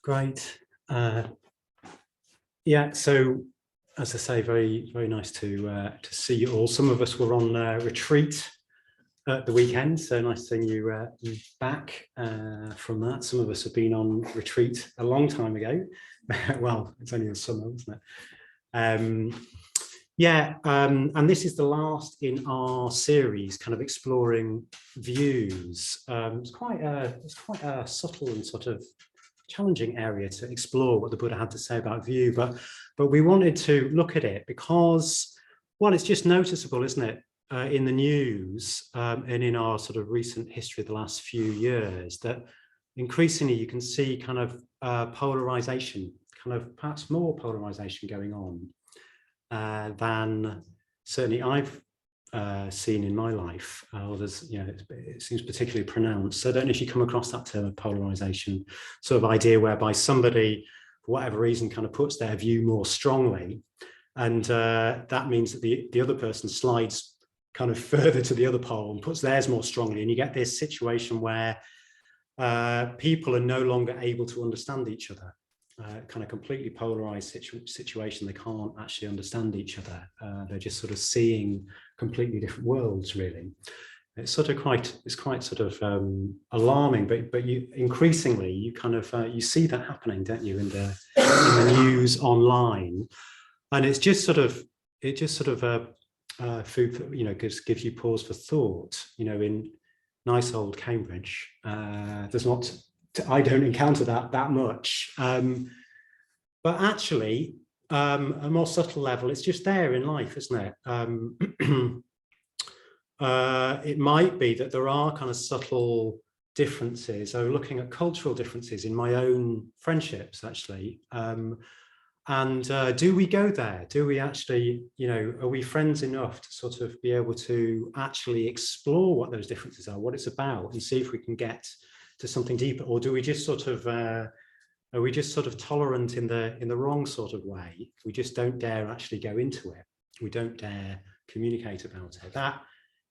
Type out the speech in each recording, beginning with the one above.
Great. Yeah, so as I say, very, very nice to see you all. Some of us were on retreat at the weekend, so nice seeing you back from that. Some of us have been on retreat a long time ago. Well, it's only the summer, isn't it? And this is the last in our series, kind of exploring views. It's quite a subtle and sort of challenging area to explore what the Buddha had to say about view, but we wanted to look at it because, well, it's just noticeable, isn't it, in the news and in our sort of recent history of the last few years, that increasingly you can see kind of polarization, kind of perhaps more polarization going on than certainly I've seen in my life. Others, you know, it seems particularly pronounced. So I don't know if you come across that term of polarization, sort of idea whereby somebody, for whatever reason, kind of puts their view more strongly, and that means that the other person slides kind of further to the other pole and puts theirs more strongly, and you get this situation where people are no longer able to understand each other. Kind of completely polarized situation. They can't actually understand each other. They're just sort of seeing completely different worlds, really. It's sort of quite sort of alarming, but you increasingly you kind of you see that happening, don't you, in the news online, and it's just sort of food for, you know, gives you pause for thought. You know, in nice old Cambridge, there's not. I don't encounter that much, but actually, a more subtle level, it's just there in life, isn't it? It might be that there are kind of subtle differences. So looking at cultural differences in my own friendships, actually, and do we go there? Do we actually, you know, are we friends enough to sort of be able to actually explore what those differences are, what it's about, and see if we can get to something deeper, or do we just sort of are we just sort of tolerant in the wrong sort of way? We just don't dare actually go into it. We don't dare communicate about it. That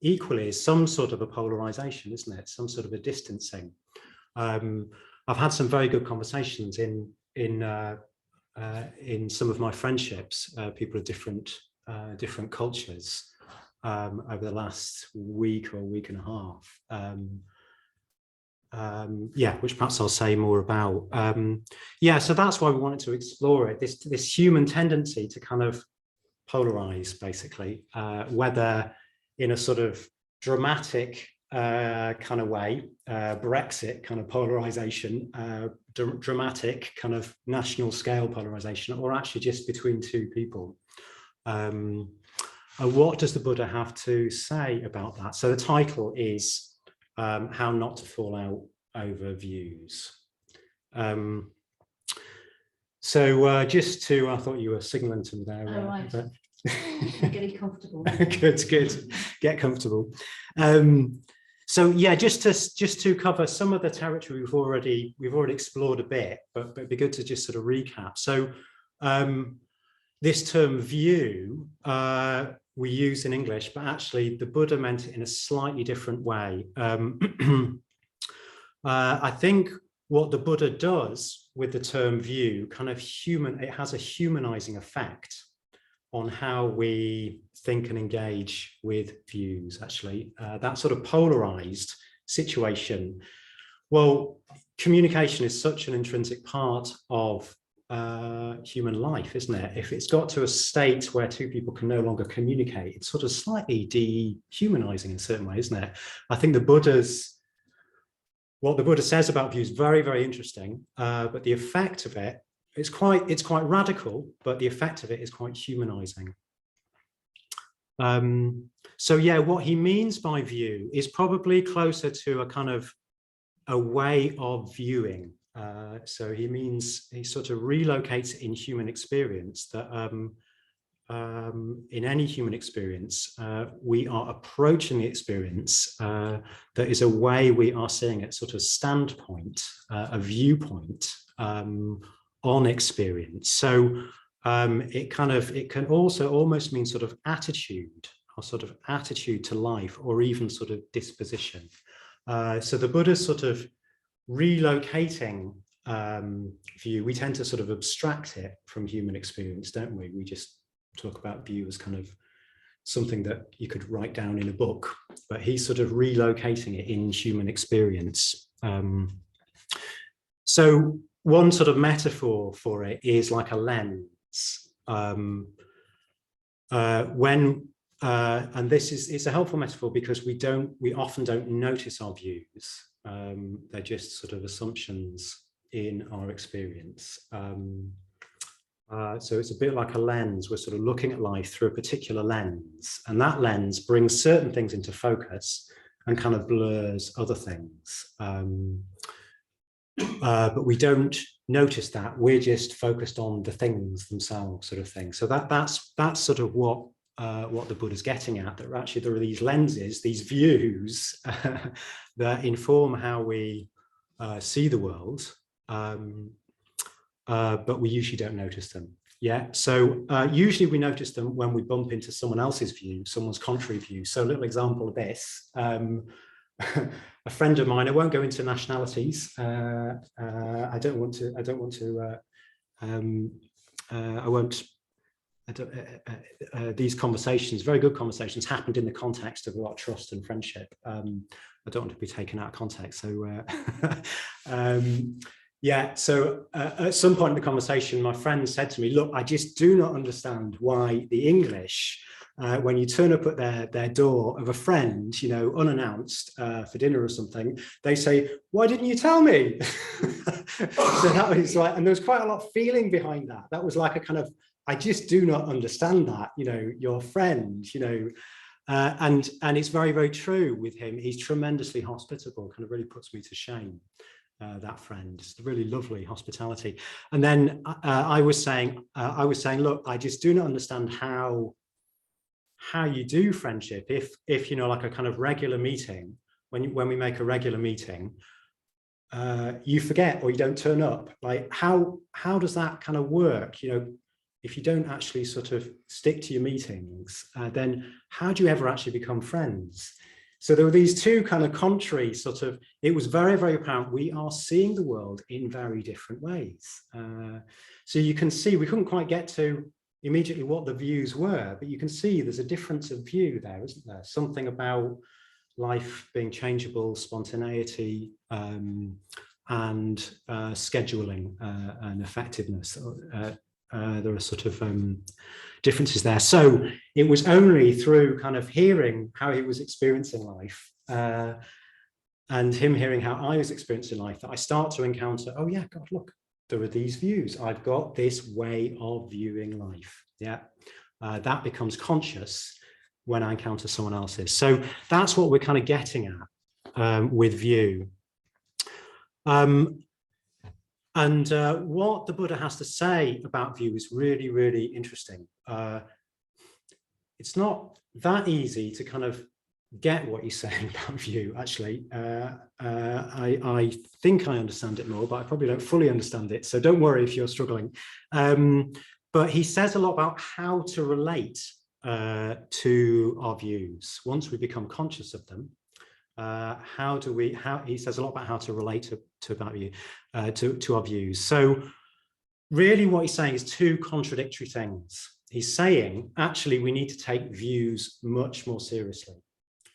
equally is some sort of a polarization, isn't it? Some sort of a distancing. I've had some very good conversations in some of my friendships, people of different cultures, over the last week or week and a half. Which perhaps I'll say more about. So that's why we wanted to explore it, this human tendency to kind of polarize, basically, whether in a sort of dramatic kind of way, Brexit kind of polarization, dramatic kind of national scale polarization, or actually just between two people. And what does the Buddha have to say about that? So the title is How Not to Fall Out Over Views. Just to, I thought you were signaling to me there. Oh, right. I'm getting comfortable. Good. Get comfortable. Just to cover some of the territory we've already explored a bit, but it'd be good to just sort of recap. So this term view, we use in English, but actually the Buddha meant it in a slightly different way. I think what the Buddha does with the term view, it has a humanizing effect on how we think and engage with views, actually. That sort of polarized situation. Well, communication is such an intrinsic part of human life, isn't it? If it's got to a state where two people can no longer communicate, it's sort of slightly dehumanizing in a certain way, isn't it? I think what the Buddha says about views is very, very interesting, but the effect of it is quite radical, but the effect of it is quite humanizing. What he means by view is probably closer to a kind of a way of viewing. So he sort of relocates it in human experience, that in any human experience, we are approaching the experience. There is a way we are seeing it, sort of standpoint, a viewpoint on experience. So it can also almost mean sort of attitude, or sort of attitude to life, or even sort of disposition. So the Buddha's sort of relocating view, we tend to sort of abstract it from human experience, don't we? We just talk about view as kind of something that you could write down in a book, but he's sort of relocating it in human experience. So one sort of metaphor for it is like a lens. And it's a helpful metaphor because we often don't notice our views. They're just sort of assumptions in our experience. So it's a bit like a lens. We're sort of looking at life through a particular lens, and that lens brings certain things into focus and kind of blurs other things. But we don't notice that. We're just focused on the things themselves, sort of thing. So that's sort of what the Buddha's getting at, that actually there are these lenses, these views that inform how we see the world, but we usually don't notice them. Yeah, so usually we notice them when we bump into someone else's view, someone's contrary view. So a little example of this, a friend of mine, I won't go into nationalities. These conversations, very good conversations, happened in the context of a lot of trust and friendship. I don't want to be taken out of context. So yeah, so at some point in the conversation, my friend said to me, look, I just do not understand why the English, when you turn up at their door of a friend, you know, unannounced for dinner or something, they say, why didn't you tell me? So that was like, and there was quite a lot of feeling behind that. That was like a kind of, I just do not understand that, you know, your friend, you know, and it's very, very true with him. He's tremendously hospitable, kind of really puts me to shame. That friend, it's really lovely hospitality. And then I was saying, look, I just do not understand how you do friendship if you know, like a kind of regular meeting, when we make a regular meeting, you forget or you don't turn up. Like how does that kind of work? You know, if you don't actually sort of stick to your meetings, then how do you ever actually become friends? So there were these two kind of contrary sort of, it was very, very apparent we are seeing the world in very different ways. So you can see, we couldn't quite get to immediately what the views were, but you can see there's a difference of view there, isn't there? Something about life being changeable, spontaneity, and scheduling and effectiveness. There are sort of differences there. So it was only through kind of hearing how he was experiencing life and him hearing how I was experiencing life that I start to encounter, oh yeah, God, look, there are these views. I've got this way of viewing life. Yeah, that becomes conscious when I encounter someone else's. So that's what we're kind of getting at with view. And what the Buddha has to say about view is really, really interesting. It's not that easy to kind of get what he's saying about view, actually. I think I understand it more, but I probably don't fully understand it. So don't worry if you're struggling. But he says a lot about how to relate to our views once we become conscious of them. He says a lot about how to relate to our views. So really what he's saying is two contradictory things. He's saying, actually, we need to take views much more seriously.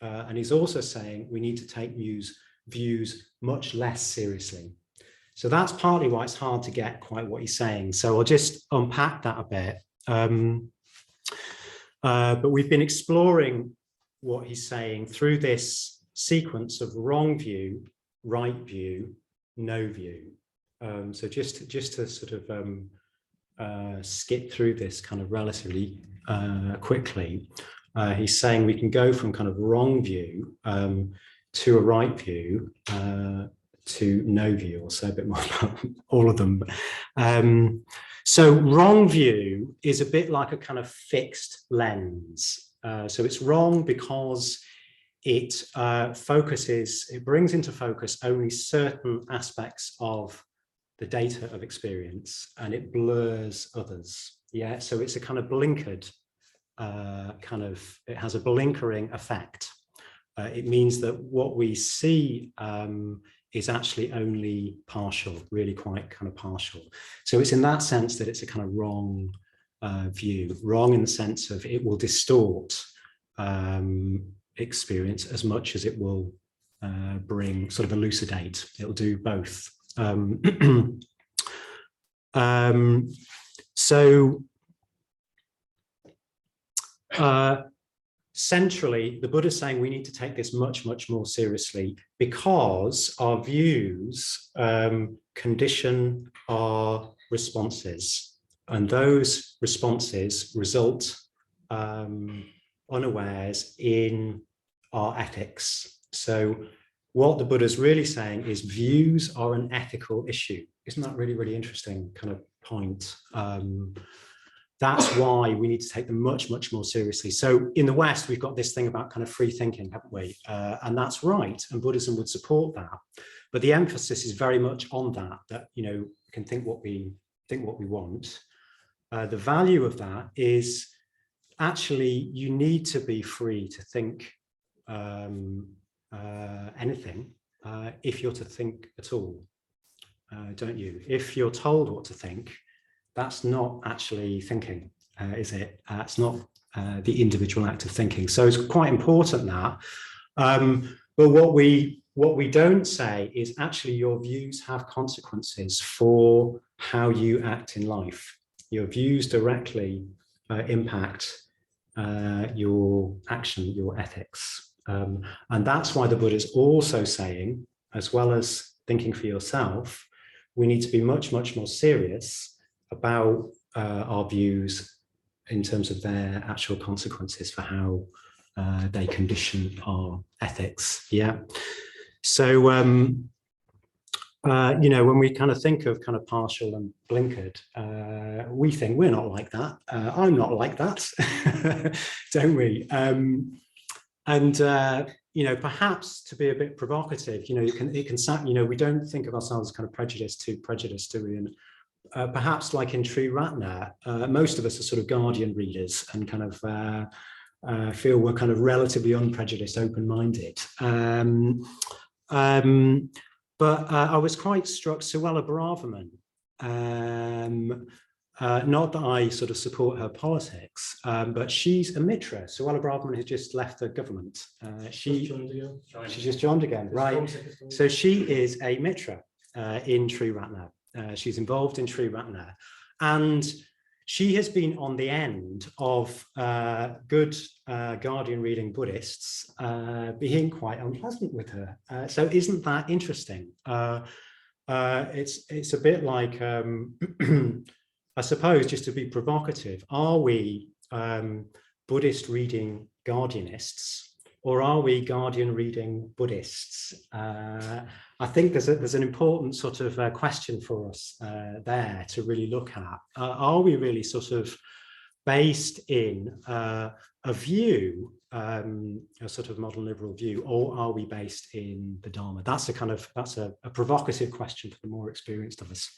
And he's also saying we need to take views much less seriously. So that's partly why it's hard to get quite what he's saying. So I'll just unpack that a bit. But we've been exploring what he's saying through this sequence of wrong view, right view, no view. So just to sort of skip through this kind of relatively quickly, he's saying we can go from kind of wrong view to a right view to no view. I'll say a bit more about all of them. So wrong view is a bit like a kind of fixed lens. So it's wrong because it brings into focus only certain aspects of the data of experience and it blurs others. Yeah, so it's a kind of blinkered it has a blinkering effect. It means that what we see is actually only partial, really quite kind of partial. So it's in that sense that it's a kind of wrong view, wrong in the sense of it will distort experience as much as it will bring, sort of elucidate. It'll do both. Centrally, the Buddha is saying we need to take this much, much more seriously because our views condition our responses, and those responses result unawares in our ethics. So what the Buddha is really saying is views are an ethical issue. Isn't that really, really interesting kind of point? That's why we need to take them much, much more seriously. So in the West, we've got this thing about kind of free thinking, haven't we? And that's right, and Buddhism would support that. But the emphasis is very much on that, you know, we can think what we want. The value of that is actually you need to be free to think anything if you're to think at all, don't you? If you're told what to think, that's not actually thinking, is it? It's not the individual act of thinking. So it's quite important that. But what we don't say is actually your views have consequences for how you act in life. Your views directly impact your action, your ethics. And that's why the Buddha is also saying, as well as thinking for yourself, we need to be much, much more serious about our views in terms of their actual consequences for how they condition our ethics. Yeah. So, you know, when we kind of think of kind of partial and blinkered, we think we're not like that. I'm not like that, don't we? You know, perhaps to be a bit provocative, you know, you know, we don't think of ourselves as kind of prejudiced, do we? And perhaps like in Sri Ratna, most of us are sort of guardian readers and kind of feel we're kind of relatively unprejudiced, open-minded. But I was quite struck, Suella Braverman, not that I sort of support her politics, but she's a Mitra. Suella Braverman has just left the government. She's just joined again, right? So she is a Mitra in Sri Ratna. She's involved in Sri Ratna, and she has been on the end of good guardian reading Buddhists being quite unpleasant with her. So isn't that interesting? It's a bit like, I suppose, just to be provocative, are we Buddhist reading guardianists, or are we guardian reading Buddhists? I think there's an important sort of question for us there to really look at. Are we really sort of based in a view, a sort of modern liberal view, or are we based in the Dharma? That's a provocative question for the more experienced of us.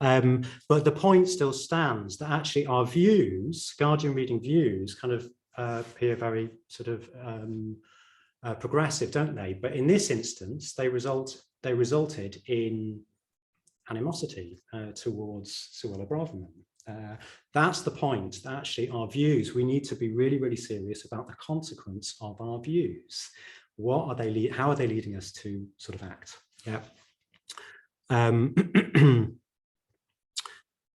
But the point still stands that actually our views, guardian reading views, kind of appear very sort of progressive, don't they? But in this instance, they resulted in animosity towards Suella Braverman. That's the point, that actually our views, we need to be really, really serious about the consequence of our views. What are they, how are they leading us to sort of act? Yeah.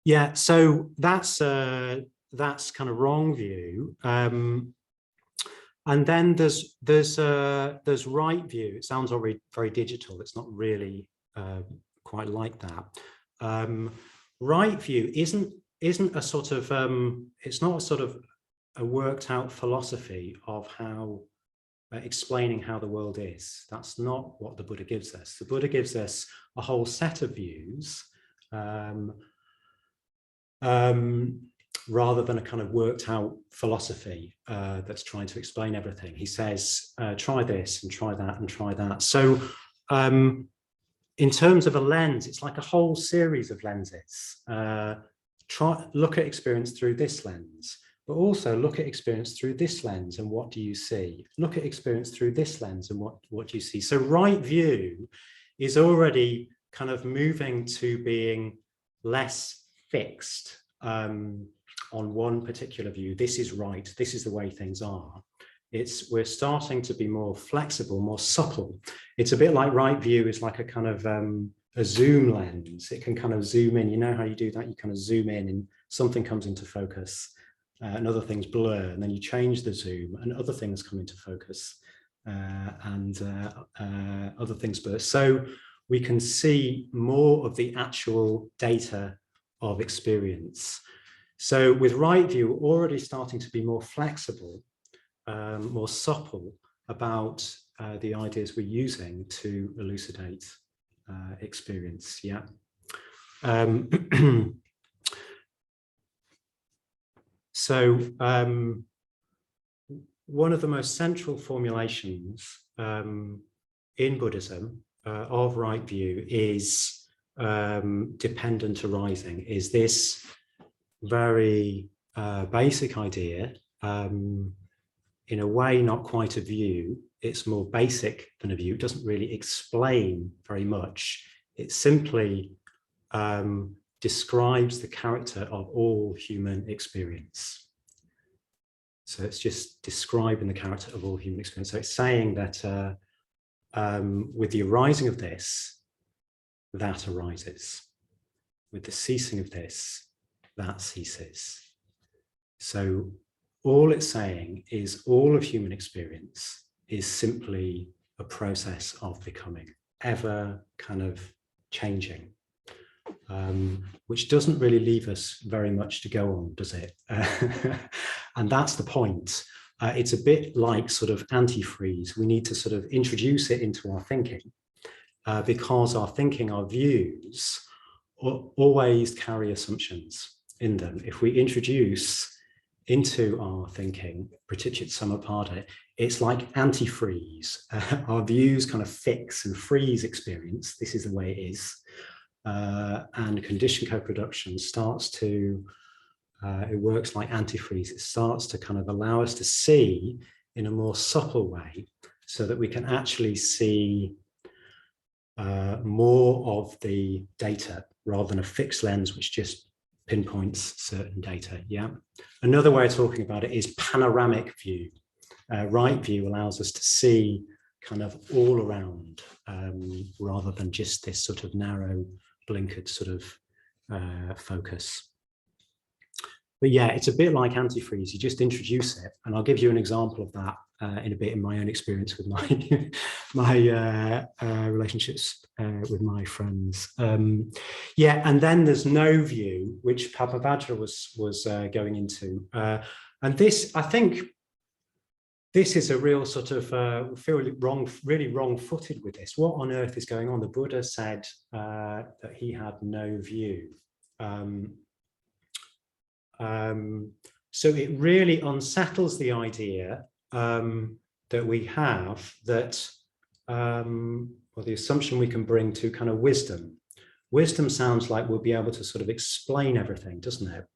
Yeah, so that's kind of wrong view. And then there's right view. It sounds already very digital. It's not really quite like that. Right view isn't a sort of it's not a sort of a worked out philosophy of how explaining how the world is. That's not what the Buddha gives us. The Buddha gives us a whole set of views rather than a kind of worked out philosophy that's trying to explain everything. He says, try this and try that and try that. So in terms of a lens, it's like a whole series of lenses. Look at experience through this lens, but also look at experience through this lens and what do you see? Look at experience through this lens and what do you see? So right view is already kind of moving to being less fixed on one particular view. This is right, this is the way things are. We're starting to be more flexible, more supple. It's a bit like right view is like a kind of a zoom lens. It can kind of zoom in. You know how you do that? You kind of zoom in and something comes into focus and other things blur, and then you change the zoom and other things come into focus and other things blur. So we can see more of the actual data of experience. So with right view, we're already starting to be more flexible, more supple about the ideas we're using to elucidate experience. Yeah. So one of the most central formulations in Buddhism of right view is dependent arising, is this very basic idea, in a way not quite a view. It's more basic than a view. It doesn't really explain very much. It simply describes the character of all human experience. So it's just describing the character of all human experience. So it's saying that with the arising of this, that arises. With the ceasing of this, that ceases. So all it's saying is all of human experience is simply a process of becoming, ever kind of changing, which doesn't really leave us very much to go on, does it? And that's the point. It's a bit like sort of antifreeze. We need to sort of introduce it into our thinking because our thinking, our views always carry assumptions in them. If we introduce into our thinking pratitya samappada, it's like antifreeze. Our views kind of fix and freeze experience. This is the way it is. And conditioned co-production starts to, it works like antifreeze. It starts to kind of allow us to see in a more supple way so that we can actually see more of the data rather than a fixed lens which just pinpoints certain data. Yeah. Another way of talking about it is panoramic view. Right view allows us to see kind of all around rather than just this sort of narrow blinkered sort of focus. But yeah, it's a bit like antifreeze. You just introduce it, and I'll give you an example of that in a bit in my own experience with my relationships with my friends. Yeah, and then there's no view, which Papa Vajra was going into, and this, I think, this is a real sort of feel really wrong-footed with this. What on earth is going on? The Buddha said that he had no view. So it really unsettles the idea that we have that, or the assumption we can bring to kind of wisdom. Wisdom sounds like we'll be able to sort of explain everything, doesn't it?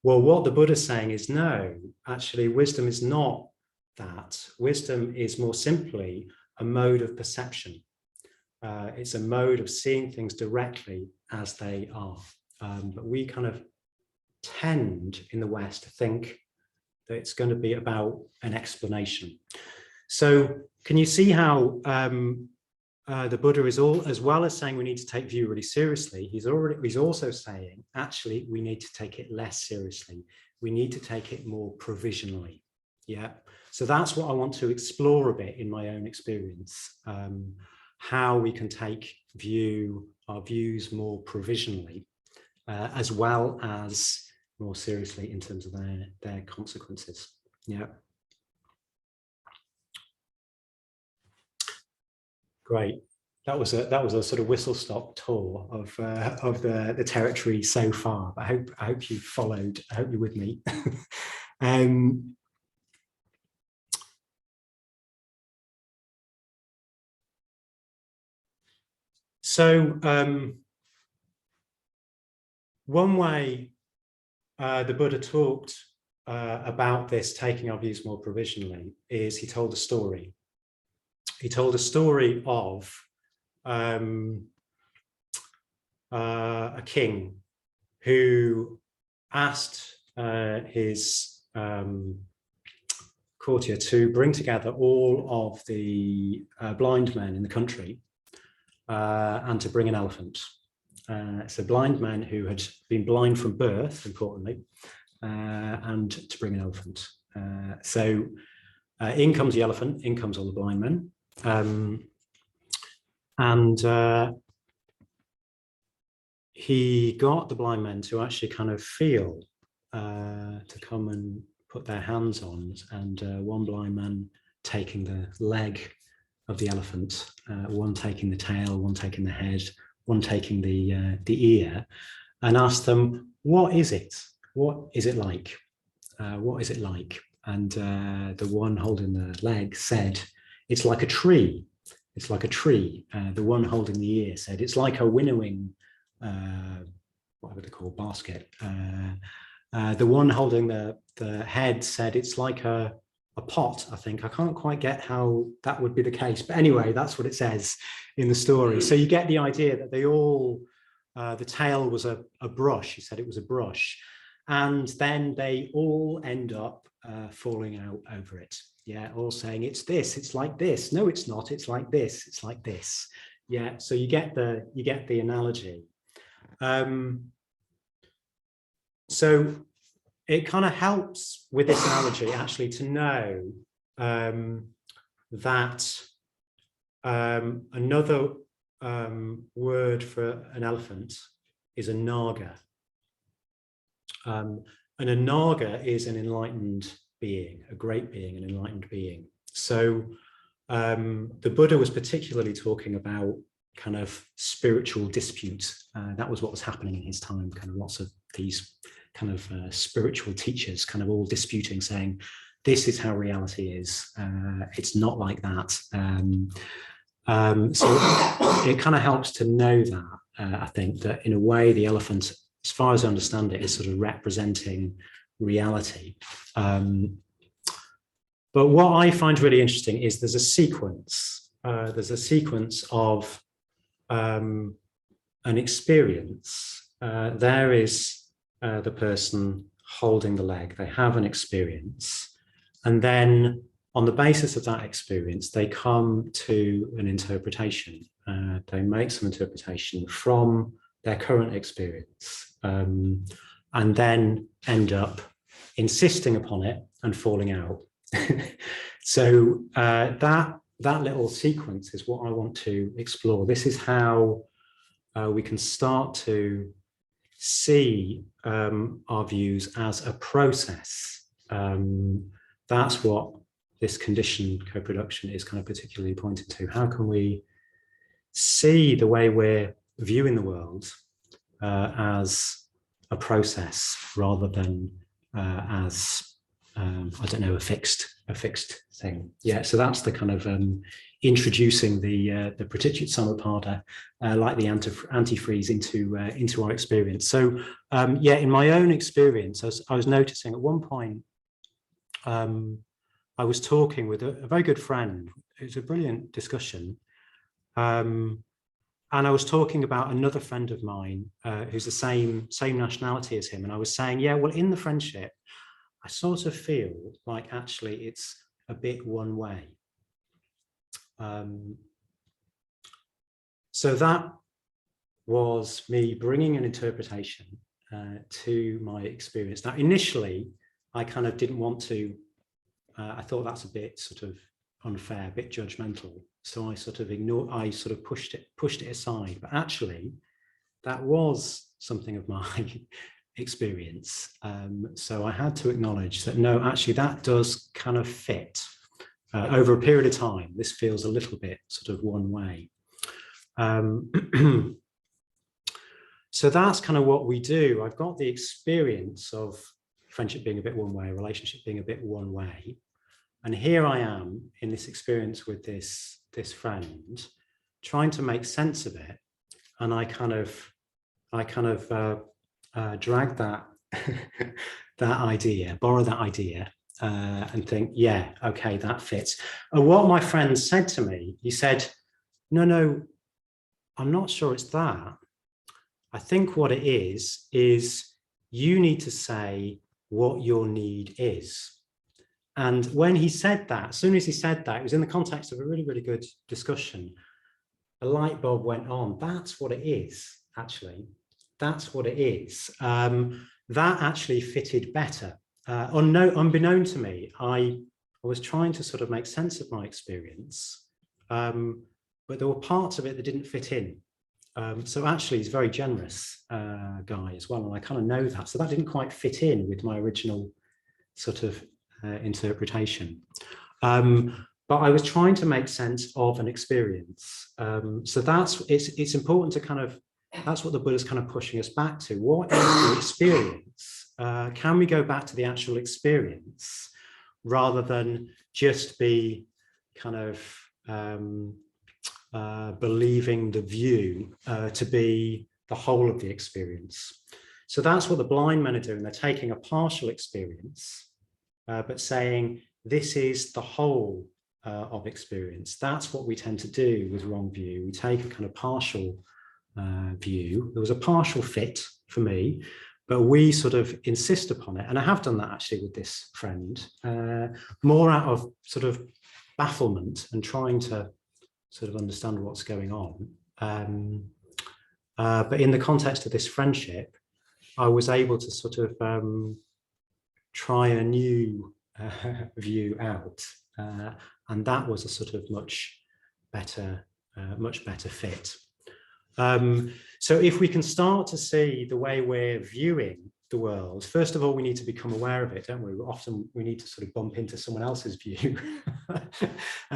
Well, what the Buddha's saying is no, actually wisdom is not that. Wisdom is more simply a mode of perception. It's a mode of seeing things directly as they are. But we kind of tend in the West to think that it's going to be about an explanation. So can you see how the Buddha is as well as saying we need to take view really seriously, he's also saying actually we need to take it less seriously. We need to take it more provisionally. Yeah. So that's what I want to explore a bit in my own experience, how we can take our views more provisionally, as well as more seriously in terms of their consequences. Yeah. Great. That was a sort of whistle-stop tour of the territory so far. I hope you followed. I hope you're with me. So one way the Buddha talked about this, taking our views more provisionally, is he told a story. He told a story of a king who asked his courtier to bring together all of the blind men in the country and to bring an elephant. So blind men who had been blind from birth, importantly, and to bring an elephant. So in comes the elephant, in comes all the blind men. And he got the blind men to actually kind of feel, to come and put their hands on, and one blind man taking the leg of the elephant, one taking the tail, one taking the head, one taking the ear, and asked them, what is it? What is it like? What is it like? And the one holding the leg said, it's like a tree. It's like a tree. The one holding the ear said, it's like a winnowing, whatever they call, basket. The one holding the head said, it's like a pot, I think. I can't quite get how that would be the case. But anyway, that's what it says in the story. So you get the idea that they all, the tail was a brush. He said it was a brush. And then they all end up falling out over it. Yeah, all saying it's this, it's like this. No, it's not. It's like this. It's like this. Yeah. So you get the analogy. So it kind of helps with this analogy actually to know that another word for an elephant is a naga. And a naga is an enlightened being, a great being, an enlightened being. So the Buddha was particularly talking about kind of spiritual dispute. That was what was happening in his time, kind of lots of these kind of spiritual teachers kind of all disputing, saying, this is how reality is. It's not like that. So it kind of helps to know that, I think, that in a way the elephant, as far as I understand it, is sort of representing reality. But what I find really interesting is there's a sequence. There's a sequence of an experience. There is the person holding the leg. They have an experience. And then on the basis of that experience, they come to an interpretation. They make some interpretation from their current experience, and then end up insisting upon it and falling out. So that little sequence is what I want to explore. This is how we can start to see our views as a process. That's what this conditioned co-production is kind of particularly pointed to. How can we see the way we're viewing the world as a process rather than as I don't know, a fixed thing. Yeah, so that's the kind of introducing the praticit samuppada, like the antifreeze into our experience. So yeah, in my own experience, I was noticing at one point, I was talking with a very good friend. It was a brilliant discussion. And I was talking about another friend of mine who's the same nationality as him. And I was saying, yeah, well, in the friendship, I sort of feel like actually it's a bit one way. So that was me bringing an interpretation to my experience. Now, initially, I kind of didn't want to, I thought that's a bit sort of unfair, a bit judgmental. So I sort of pushed it aside. But actually, that was something of my experience. So I had to acknowledge that, no, actually, that does kind of fit. Over a period of time, this feels a little bit sort of one way. So that's kind of what we do. I've got the experience of friendship being a bit one way, relationship being a bit one way. And here I am in this experience with this friend, trying to make sense of it. And I kind of drag that idea, borrow that idea, and think, yeah, okay, that fits. And what my friend said to me, he said, no, I'm not sure it's that. I think what it is you need to say what your need is. And when he said that, as soon as he said that, it was in the context of a really, really good discussion. A light bulb went on. That's what it is, actually. That's what it is. That actually fitted better. Unbeknown to me, I was trying to sort of make sense of my experience, but there were parts of it that didn't fit in. So actually, he's a very generous guy as well, and I kind of know that. So that didn't quite fit in with my original sort of interpretation. But I was trying to make sense of an experience. So it's important to kind of, that's what the Buddha's kind of pushing us back to. What is the experience? Can we go back to the actual experience rather than just be kind of believing the view to be the whole of the experience? So that's what the blind men are doing. They're taking a partial experience, but saying this is the whole of experience. That's what we tend to do with wrong view. We take a kind of partial view. There was a partial fit for me, but we sort of insist upon it. And I have done that actually with this friend, more out of sort of bafflement and trying to sort of understand what's going on. But in the context of this friendship, I was able to sort of try a new view out, and that was a sort of much better fit. So if we can start to see the way we're viewing the world, first of all, we need to become aware of it, don't we? Often we need to sort of bump into someone else's view.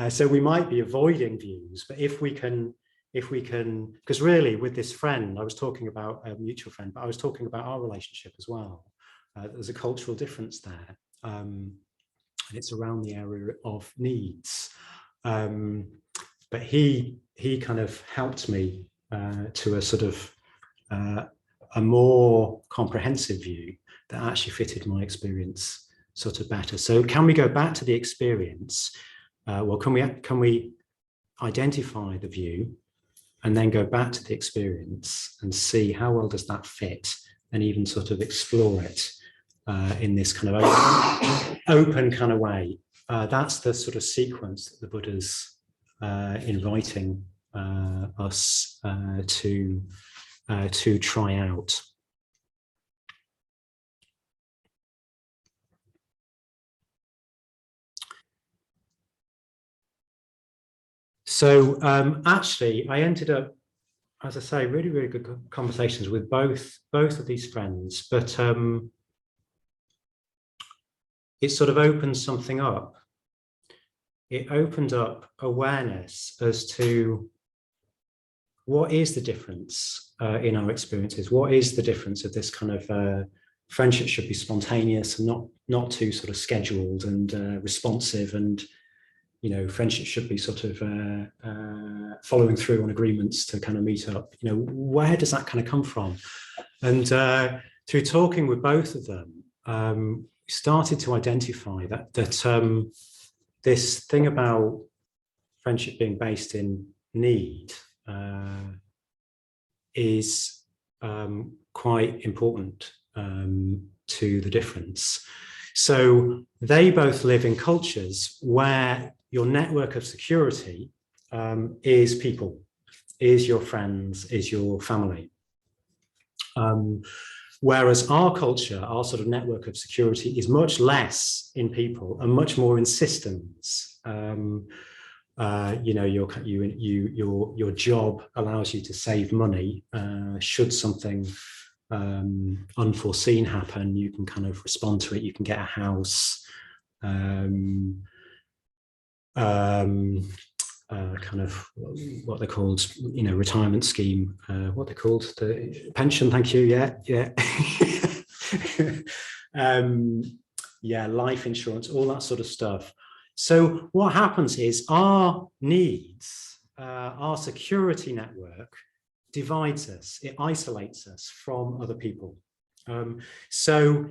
So we might be avoiding views, but if we can, because really with this friend, I was talking about a mutual friend, but I was talking about our relationship as well. There's a cultural difference there. And it's around the area of needs. But he kind of helped me to a sort of a more comprehensive view that actually fitted my experience sort of better. So can we go back to the experience? Well, can we identify the view and then go back to the experience and see how well does that fit, and even sort of explore it in this kind of open kind of way. That's the sort of sequence that the Buddha's inviting us to try out. So actually, I ended up, as I say, really, really good conversations with both of these friends, but it sort of opened something up. It opened up awareness as to what is the difference in our experiences. What is the difference of this kind of friendship should be spontaneous and not too sort of scheduled and responsive, and you know, friendship should be sort of following through on agreements to kind of meet up. You know, where does that kind of come from? And through talking with both of them, we started to identify that this thing about friendship being based in need is quite important to the difference. So they both live in cultures where your network of security is people, is your friends, is your family. Whereas our culture, our sort of network of security is much less in people and much more in systems. You know, your job allows you to save money. Should something unforeseen happen, you can kind of respond to it. You can get a house, kind of what they're called, you know, retirement scheme, what they're called, the pension. Thank you. Yeah. Yeah, life insurance, all that sort of stuff. So what happens is our needs, our security network divides us, it isolates us from other people. So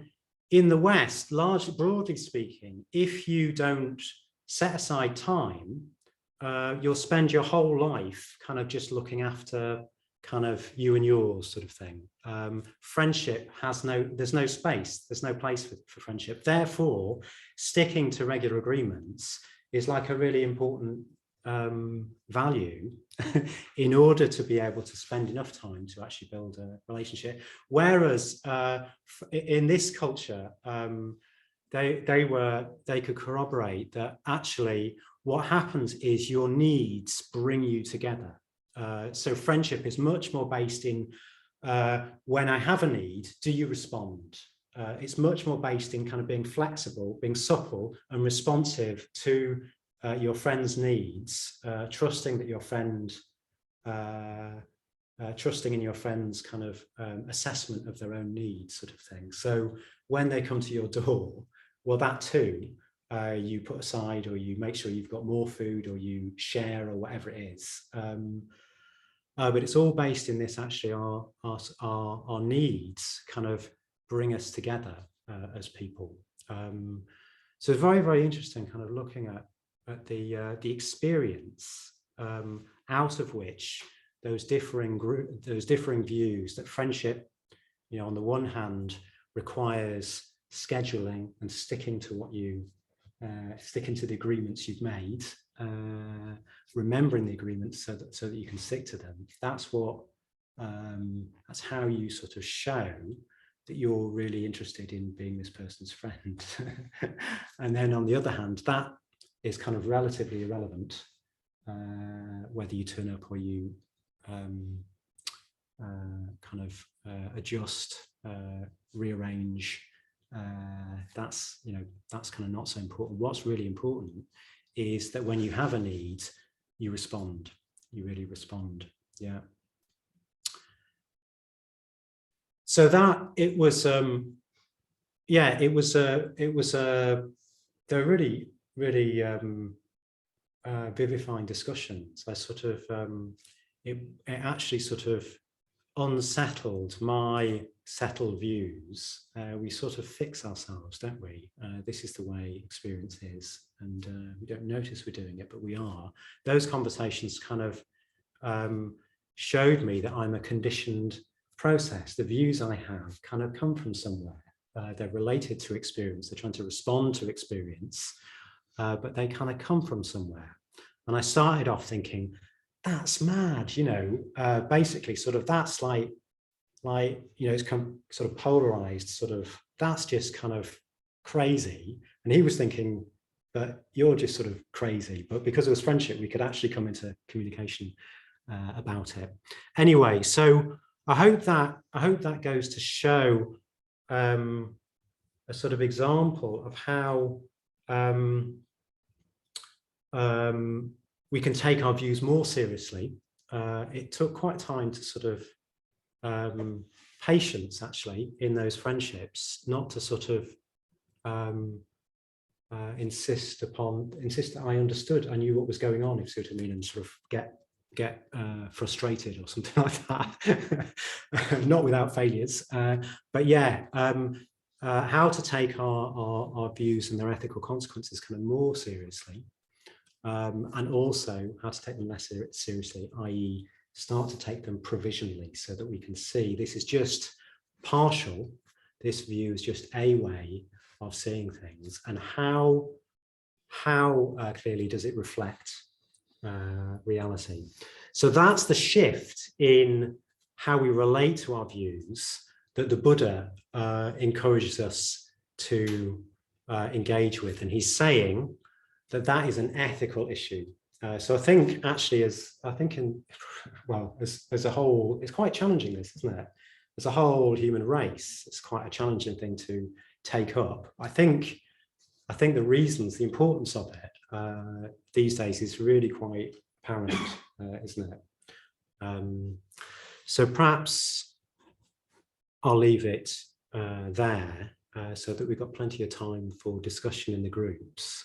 in the West, broadly speaking, if you don't set aside time you'll spend your whole life kind of just looking after kind of you and yours sort of thing. Friendship there's no space, there's no place for friendship. Therefore, sticking to regular agreements is like a really important value in order to be able to spend enough time to actually build a relationship. Whereas in this culture, they could corroborate that actually what happens is your needs bring you together. So friendship is much more based in when I have a need, do you respond? It's much more based in kind of being flexible, being supple and responsive to your friend's needs, trusting that your friend, trusting in your friend's kind of assessment of their own needs, sort of thing. So when they come to your door, well, that too, you put aside, or you make sure you've got more food, or you share, or whatever it is. But it's all based in this, actually, our needs kind of bring us together as people. So it's very, very interesting kind of looking at the experience out of which those differing views that friendship, you know, on the one hand requires scheduling and sticking to what you sticking to the agreements you've made, remembering the agreements so that you can stick to them. That's how you sort of show that you're really interested in being this person's friend. And then on the other hand, that is kind of relatively irrelevant, whether you turn up or you kind of adjust, rearrange. That's kind of not so important. What's really important is that when you have a need, you respond. You really respond. Yeah. So that it was, they're really, really vivifying discussions. I sort of, it actually sort of unsettled my settled views. We sort of fix ourselves, don't we? This is the way experience is, and we don't notice we're doing it, but we are. Those conversations kind of showed me that I'm a conditioned process. The views I have kind of come from somewhere. They're related to experience. They're trying to respond to experience, but they kind of come from somewhere. And I started off thinking, that's mad, you know, basically sort of that's like, you know, it's sort of polarized, sort of, that's just kind of crazy. And he was thinking that you're just sort of crazy, but because it was friendship, we could actually come into communication about it. Anyway, so I hope that goes to show a sort of example of how we can take our views more seriously. It took quite time to sort of patience, actually, in those friendships, not to sort of insist that I understood, I knew what was going on, if you see what I mean, and sort of get frustrated or something like that. Not without failures, but yeah, how to take our views and their ethical consequences kind of more seriously, and also how to take them less seriously, i.e. start to take them provisionally, so that we can see this is just partial, this view is just a way of seeing things, and how clearly does it reflect reality. So that's the shift in how we relate to our views that the Buddha encourages us to engage with, and he's saying that is an ethical issue. So I think actually, as a whole, it's quite challenging, this, isn't it? As a whole human race, it's quite a challenging thing to take up. I think the reasons, the importance of it these days is really quite apparent, isn't it? So perhaps I'll leave it there so that we've got plenty of time for discussion in the groups.